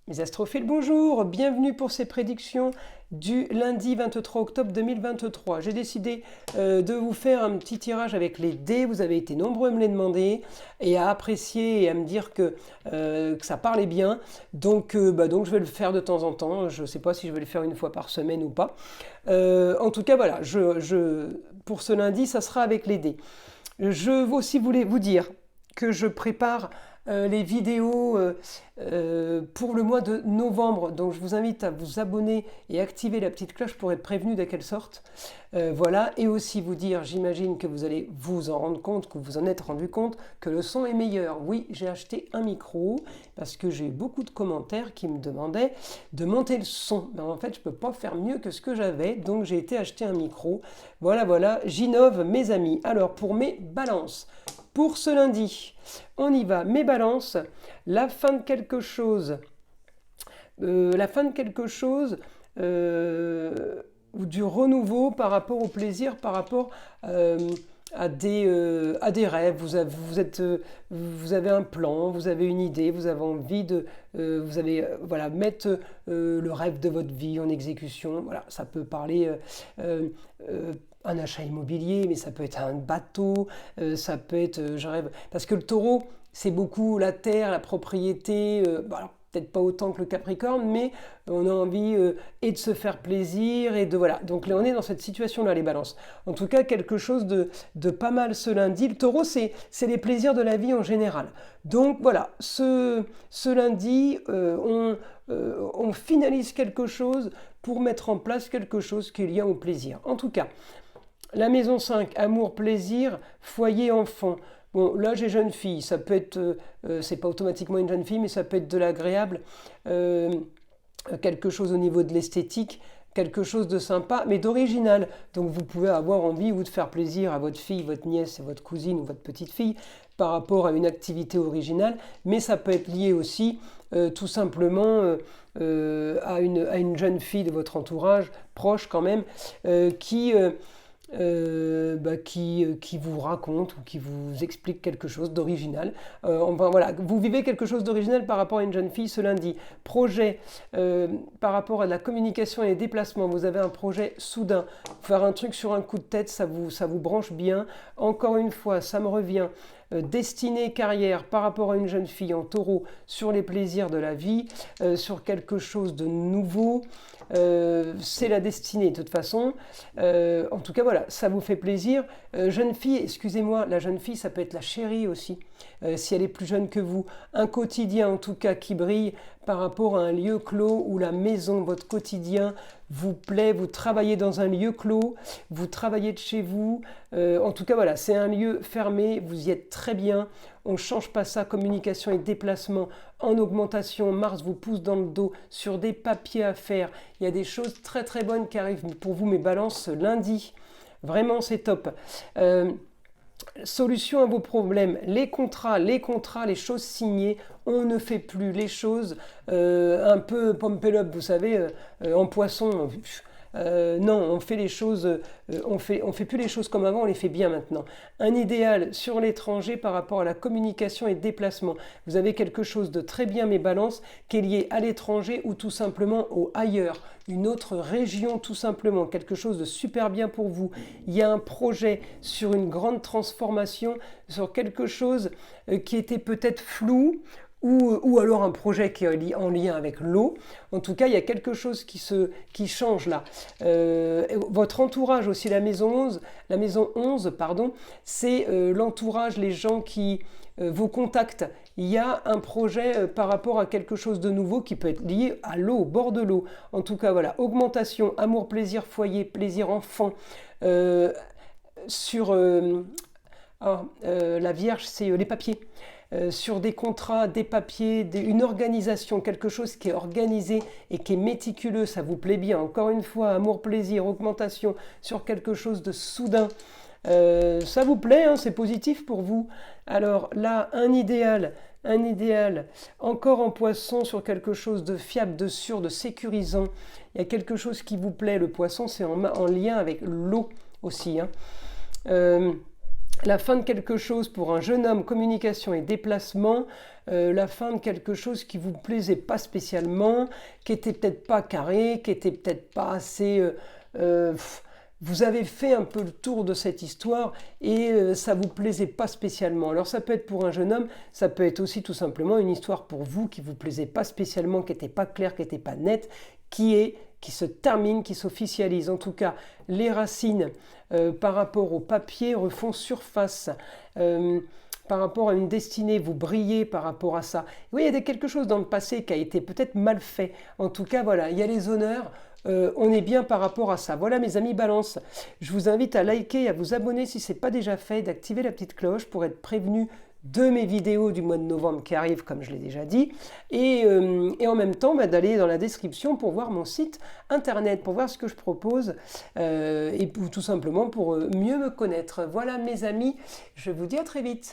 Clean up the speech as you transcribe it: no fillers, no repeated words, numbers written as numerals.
Les astrophiles, bonjour, bienvenue pour ces prédictions du lundi 23 octobre 2023. J'ai décidé de vous faire un petit tirage avec les dés. Vous avez été nombreux à me les demander et à apprécier et à me dire que ça parlait bien. Donc je vais le faire de temps en temps. Je ne sais pas si je vais le faire une fois par semaine ou pas. En tout cas, voilà, pour ce lundi, ça sera avec les dés. Je veux aussi vous dire que je prépare les vidéos pour le mois de novembre. Donc je vous invite à vous abonner et activer la petite cloche pour être prévenu dès qu'elle sorte. Voilà, et aussi vous dire, j'imagine que vous allez vous en rendre compte, que vous vous en êtes rendu compte, que le son est meilleur. Oui, j'ai acheté un micro parce que j'ai eu beaucoup de commentaires qui me demandaient de monter le son. Mais en fait, je ne peux pas faire mieux que ce que j'avais, donc j'ai été acheter un micro. Voilà, j'innove mes amis. Alors pour mes balances, pour ce lundi, on y va. Mes balances, la fin de quelque chose, ou du renouveau par rapport au plaisir, par rapport à des rêves. Vous avez un plan, vous avez une idée, vous avez envie de mettre le rêve de votre vie en exécution. Voilà, ça peut parler un achat immobilier, mais ça peut être un bateau, ça peut être, je rêve, parce que le taureau, c'est beaucoup la terre, la propriété, alors, peut-être pas autant que le Capricorne, mais on a envie et de se faire plaisir, et de voilà. Donc là, on est dans cette situation-là, les balances. En tout cas, quelque chose de pas mal ce lundi. Le taureau, c'est les plaisirs de la vie en général. Donc voilà, ce lundi, on finalise quelque chose pour mettre en place quelque chose qui est lié au plaisir. En tout cas, la maison 5, amour, plaisir, foyer, enfant. Bon, là j'ai jeune fille, ça peut être, c'est pas automatiquement une jeune fille, mais ça peut être de l'agréable, quelque chose au niveau de l'esthétique, quelque chose de sympa, mais d'original. Donc vous pouvez avoir envie ou de faire plaisir à votre fille, votre nièce, votre cousine ou votre petite fille par rapport à une activité originale, mais ça peut être lié aussi tout simplement à une jeune fille de votre entourage, proche quand même, qui vous raconte ou qui vous explique quelque chose d'original. Enfin voilà, vous vivez quelque chose d'original par rapport à une jeune fille ce lundi. Projet par rapport à la communication et les déplacements. Vous avez un projet soudain. Faire un truc sur un coup de tête, ça vous branche bien. Encore une fois, ça me revient. Destinée carrière par rapport à une jeune fille en taureau sur les plaisirs de la vie, sur quelque chose de nouveau. C'est la destinée de toute façon. En tout cas voilà, ça vous fait plaisir. Jeune fille, excusez-moi, la jeune fille ça peut être la chérie aussi, si elle est plus jeune que vous. Un quotidien en tout cas qui brille par rapport à un lieu clos où la maison, votre quotidien vous plaît, vous travaillez dans un lieu clos, vous travaillez de chez vous. En tout cas voilà, c'est un lieu fermé, vous y êtes très bien. On ne change pas ça, communication et déplacement en augmentation. Mars vous pousse dans le dos sur des papiers à faire. Il y a des choses très très bonnes qui arrivent pour vous, mes balances, lundi. Vraiment, c'est top. Solution à vos problèmes, les contrats, les choses signées, on ne fait plus les choses un peu pump-up, vous savez, en poisson. Non, on fait les choses, on fait plus les choses comme avant, on les fait bien maintenant. Un idéal sur l'étranger par rapport à la communication et déplacement. Vous avez quelque chose de très bien, mes balances, qui est lié à l'étranger ou tout simplement au ailleurs. Une autre région tout simplement, quelque chose de super bien pour vous. Il y a un projet sur une grande transformation, sur quelque chose qui était peut-être flou, ou alors un projet qui est en lien avec l'eau. En tout cas, il y a quelque chose qui change là. Votre entourage aussi, la maison 11, pardon, c'est l'entourage, les gens qui vos contacts. Il y a un projet par rapport à quelque chose de nouveau qui peut être lié à l'eau, au bord de l'eau. En tout cas, voilà, augmentation, amour, plaisir, foyer, plaisir, enfant. Sur la Vierge, c'est les papiers. Sur des contrats, des papiers, une organisation, quelque chose qui est organisé et qui est méticuleux, ça vous plaît bien. Encore une fois, amour, plaisir, augmentation sur quelque chose de soudain. Ça vous plaît, hein, c'est positif pour vous. Alors là, un idéal, encore en poisson sur quelque chose de fiable, de sûr, de sécurisant. Il y a quelque chose qui vous plaît. Le poisson, c'est en lien avec l'eau aussi, hein. la fin de quelque chose pour un jeune homme, communication et déplacement, la fin de quelque chose qui vous plaisait pas spécialement, qui était peut-être pas carré, qui était peut-être pas assez... vous avez fait un peu le tour de cette histoire et ça vous plaisait pas spécialement. Alors ça peut être pour un jeune homme, ça peut être aussi tout simplement une histoire pour vous qui vous plaisait pas spécialement, qui n'était pas claire, qui n'était pas nette, qui se termine, qui s'officialise. En tout cas, les racines par rapport au papier refont surface. Par rapport à une destinée, vous brillez par rapport à ça. Oui, il y a quelque chose dans le passé qui a été peut-être mal fait. En tout cas, voilà, il y a les honneurs. On est bien par rapport à ça. Voilà mes amis Balance, je vous invite à liker, à vous abonner si ce n'est pas déjà fait, d'activer la petite cloche pour être prévenu de mes vidéos du mois de novembre qui arrivent, comme je l'ai déjà dit, et en même temps d'aller dans la description pour voir mon site internet, pour voir ce que je propose, et tout simplement pour mieux me connaître. Voilà mes amis, je vous dis à très vite.